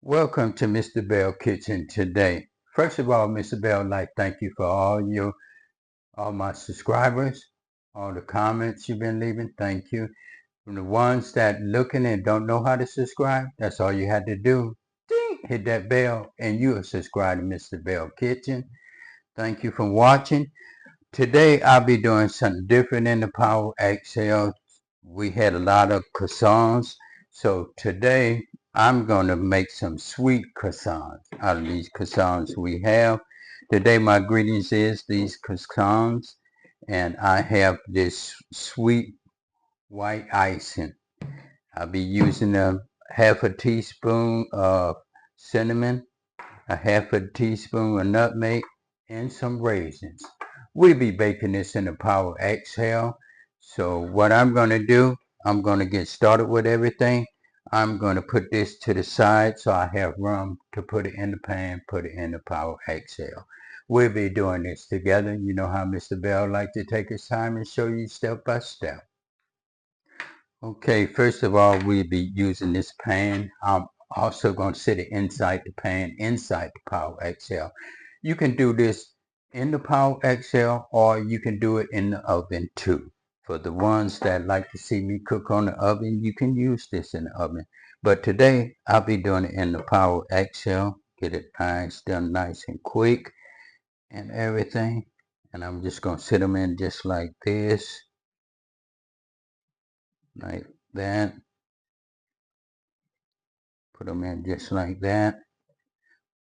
Welcome to Mr. Bell Kitchen today. First of all, Mr. Bell, I'd like to thank you for all my subscribers, all the comments you've been leaving. Thank you. From the ones that looking and don't know how to subscribe, that's all you had to do. Ding, hit that bell and you are subscribed to Mr. Bell Kitchen. Thank you for watching. Today I'll be doing something different in the Power Excel. We had a lot of croissants, so today I'm going to make some sweet croissants out of these croissants we have. Today my ingredients is these croissants, and I have this sweet white icing. I'll be using a half a teaspoon of cinnamon, a half a teaspoon of nutmeg, and some raisins. We'll be baking this in the Power Exhale. So what I'm going to do, I'm going to get started with everything. I'm going to put this to the side so I have room to put it in the pan, put it in the Power Exhale. We'll be doing this together. You know how Mr. Bell likes to take his time and show you step by step. Okay, first of all, we'll be using this pan. I'm also going to sit it inside the pan, inside the Power XL. You can do this in the Power XL or you can do it in the oven too. For the ones that like to see me cook on the oven, you can use this in the oven. But today, I'll be doing it in the Power XL. Get it nice, done nice and quick and everything. And I'm just going to sit them in just like this, like that. Put them in just like that.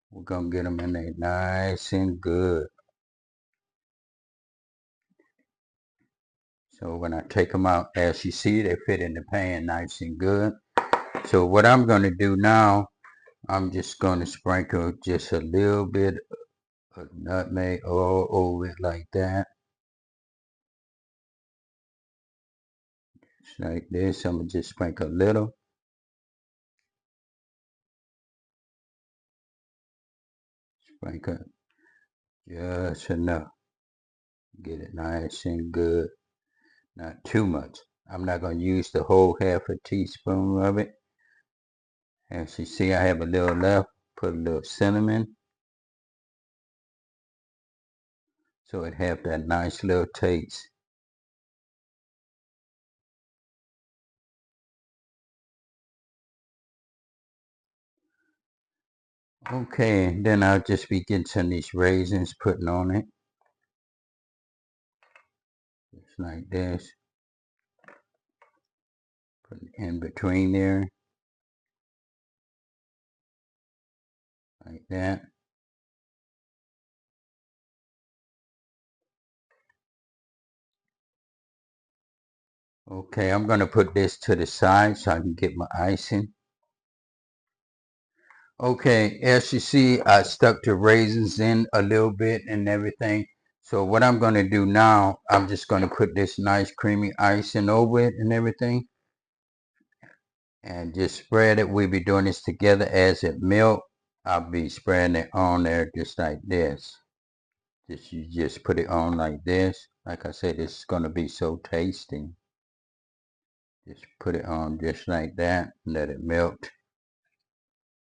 We're going to get them in there nice and good. So when I take them out, as you see, they fit in the pan nice and good. So what I'm going to do now, I'm just going to sprinkle just a little bit of nutmeg all over it like that. Just like this. I'm going to just sprinkle a little. Sprinkle just enough. Get it nice and good. Not too much. I'm not going to use the whole half a teaspoon of it. As you see, I have a little left. Put a little cinnamon. So it have that nice little taste. Okay, and then I'll just be getting some of these raisins putting on it. Just like this. Put it in between there. Like that. Okay, I'm going to put this to the side so I can get my icing. Okay, as you see, I stuck the raisins in a little bit and everything. So what I'm going to do now, I'm just going to put this nice creamy icing over it and everything. And just spread it. We'll be doing this together as it melts. I'll be spreading it on there just like this. You just put it on like this. Like I said, it's going to be so tasty. Just put it on just like that. Let it melt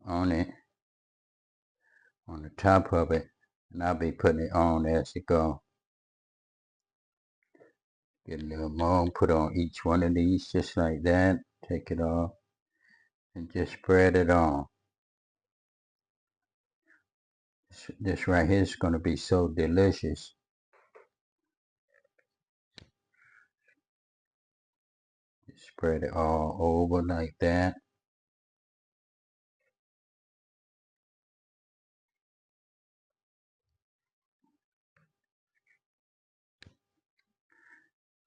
on it, on the top of it. And I'll be putting it on as it goes. Get a little more, put on each one of these just like that. Take it off and just spread it on. This right here is going to be so delicious. Just spread it all over like that.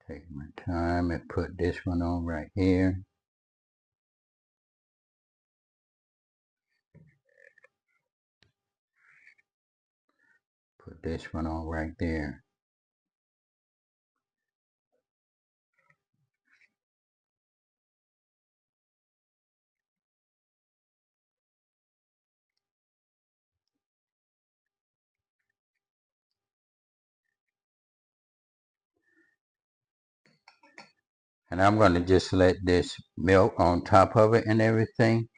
Take my time and put this one on right here. Put this one on right there. And I'm going to just let this melt on top of it and everything.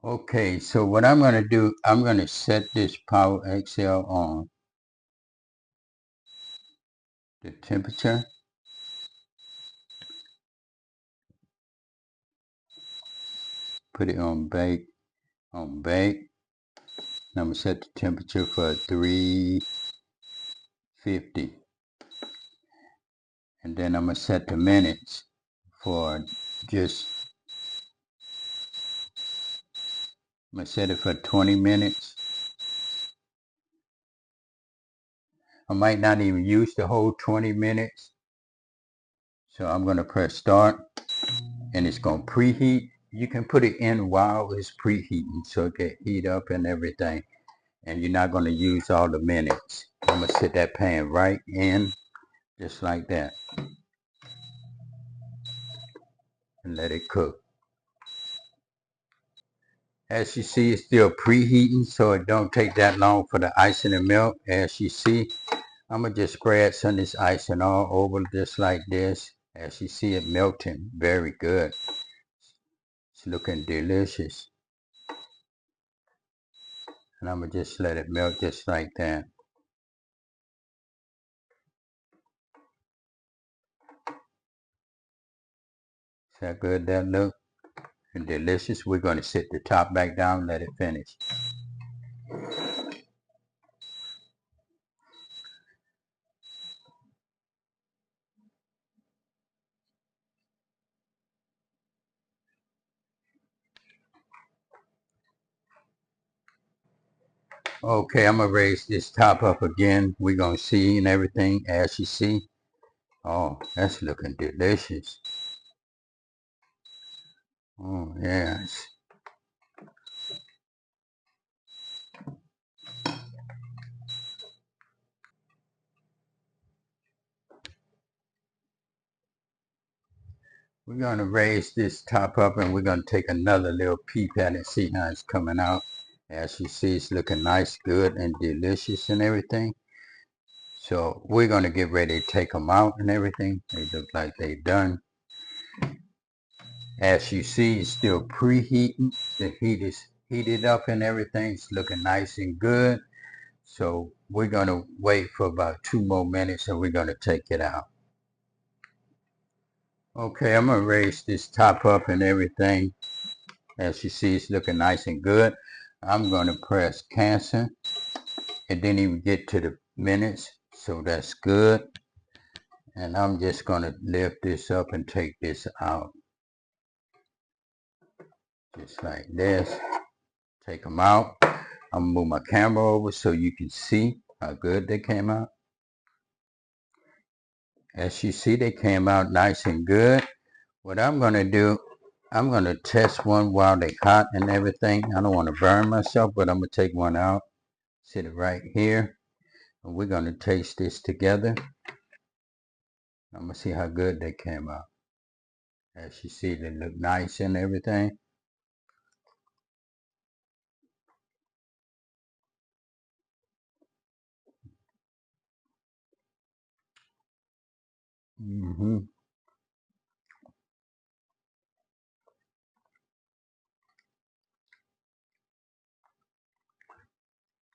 Okay, so what I'm going to do, I'm going to set this Power XL on the temperature. Put it on bake, And I'm going to set the temperature for 350. And then I'm going to set the minutes for just, I'm going to set it for 20 minutes. I might not even use the whole 20 minutes. So I'm going to press start and it's going to preheat. You can put it in while it's preheating so it can heat up and everything. And you're not going to use all the minutes. I'm going to set that pan right in just like that and let it cook. As you see, it's still preheating, so it don't take that long for the icing to melt. As you see, I'm going to just spread some of this icing all over just like this. As you see it melting, very good. It's looking delicious. And I'm going to just let it melt just like that. See how good that look? And delicious. We're going to sit the top back down, let it finish. Okay, I'm going to raise this top up again. We're going to see and everything as you see. Oh, that's looking delicious. Oh, yes. We're going to raise this top up and we're going to take another little peep at it, see how it's coming out. As you see, it's looking nice, good, and delicious and everything. So we're going to get ready to take them out and everything. They look like they're done. As you see, it's still preheating. The heat is heated up and everything. It's looking nice and good. So we're going to wait for about 2 more minutes and we're going to take it out. Okay, I'm going to raise this top up and everything. As you see, it's looking nice and good. I'm going to press cancel. It didn't even get to the minutes, so that's good. And I'm just going to lift this up and take this out. Just like this. Take them out. I'm going to move my camera over so you can see how good they came out. As you see, they came out nice and good. What I'm going to do, I'm going to test one while they're hot and everything. I don't want to burn myself, but I'm going to take one out. Sit it right here. And we're going to taste this together. I'm going to see how good they came out. As you see, they look nice and everything.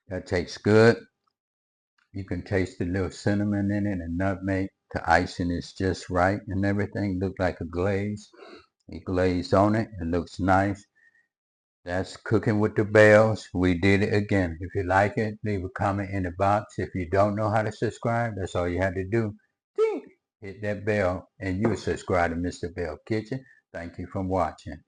That tastes good. You can taste the little cinnamon in it and nutmeg. The icing is just right and everything. Look like a glaze. A glaze on it. It looks nice. That's cooking with the Bells. We did it again. If you like it, leave a comment in the box. If you don't know how to subscribe, that's all you had to do. Ding! Hit that bell and you'll subscribe to Mr. Belle Kitchen. Thank you for watching.